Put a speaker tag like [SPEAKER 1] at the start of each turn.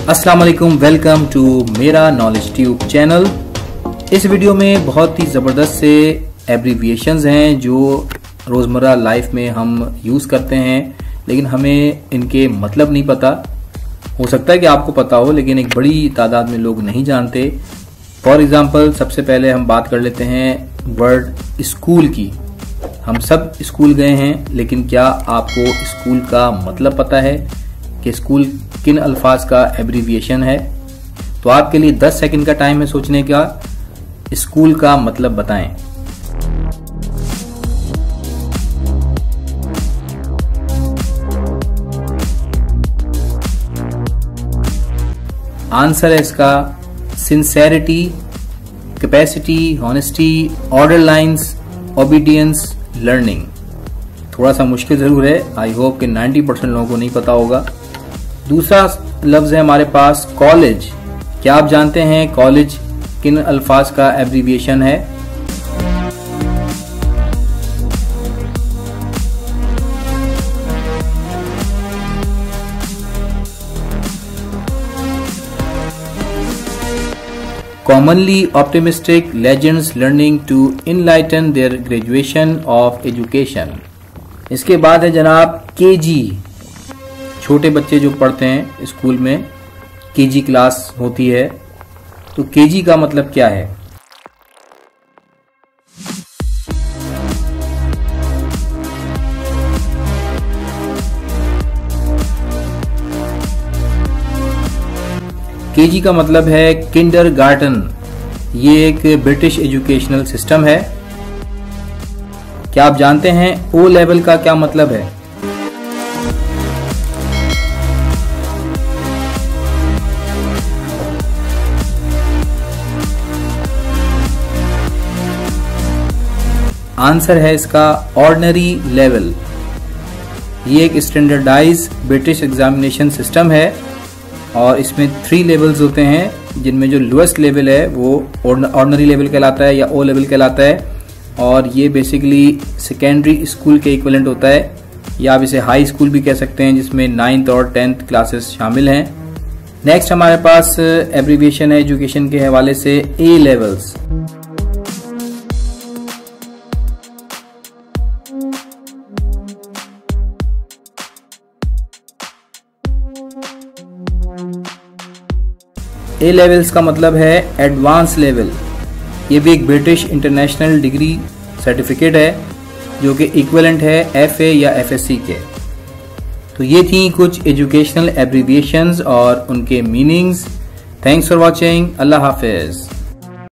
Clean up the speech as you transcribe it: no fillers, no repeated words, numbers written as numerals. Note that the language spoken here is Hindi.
[SPEAKER 1] अस्सलाम वालेकुम, वेलकम टू मेरा नॉलेज ट्यूब चैनल। इस वीडियो में बहुत ही ज़बरदस्त से एब्रीविएशंस हैं जो रोज़मर्रा लाइफ में हम यूज़ करते हैं, लेकिन हमें इनके मतलब नहीं पता। हो सकता है कि आपको पता हो, लेकिन एक बड़ी तादाद में लोग नहीं जानते। फॉर एग्जाम्पल, सबसे पहले हम बात कर लेते हैं वर्ड स्कूल की। हम सब स्कूल गए हैं, लेकिन क्या आपको स्कूल का मतलब पता है कि स्कूल किन अल्फाज का एब्रीविएशन है? तो आपके लिए 10 सेकंड का टाइम है सोचने का। स्कूल का मतलब बताएं। आंसर है इसका sincerity, capacity, honesty, order lines, obedience, learning. थोड़ा सा मुश्किल जरूर है। आई होप कि 90% लोगों को नहीं पता होगा। दूसरा लफ्ज है हमारे पास कॉलेज। क्या आप जानते हैं कॉलेज किन अल्फाज का एब्रीविएशन है? Commonly optimistic legends learning to enlighten their graduation of education। इसके बाद है जनाब केजी। छोटे बच्चे जो पढ़ते हैं स्कूल में, केजी क्लास होती है, तो केजी का मतलब क्या है? केजी का मतलब है किंडरगार्टन। ये एक ब्रिटिश एजुकेशनल सिस्टम है। क्या आप जानते हैं ओ लेवल का क्या मतलब है? आंसर है इसका ऑर्डिनरी लेवल। ये एक स्टैंडर्डाइज ब्रिटिश एग्जामिनेशन सिस्टम है और इसमें 3 लेवल्स होते हैं, जिनमें जो लोएस्ट लेवल है वो ऑर्डिनरी लेवल कहलाता है या ओ लेवल कहलाता है, और ये बेसिकली सेकेंडरी स्कूल के इक्विवेलेंट होता है, या आप इसे हाई स्कूल भी कह सकते हैं, जिसमें 9th और 10th क्लासेस शामिल हैं। नेक्स्ट हमारे पास एब्रीविएशन है एजुकेशन के हवाले से ए लेवल्स। ए लेवल्स का मतलब है एडवांस लेवल। ये भी एक ब्रिटिश इंटरनेशनल डिग्री सर्टिफिकेट है जो कि इक्विवेलेंट है एफए या एफएससी के। तो ये थी कुछ एजुकेशनल एब्रीविएशंस और उनके meanings. Thanks for watching. Allah Hafiz.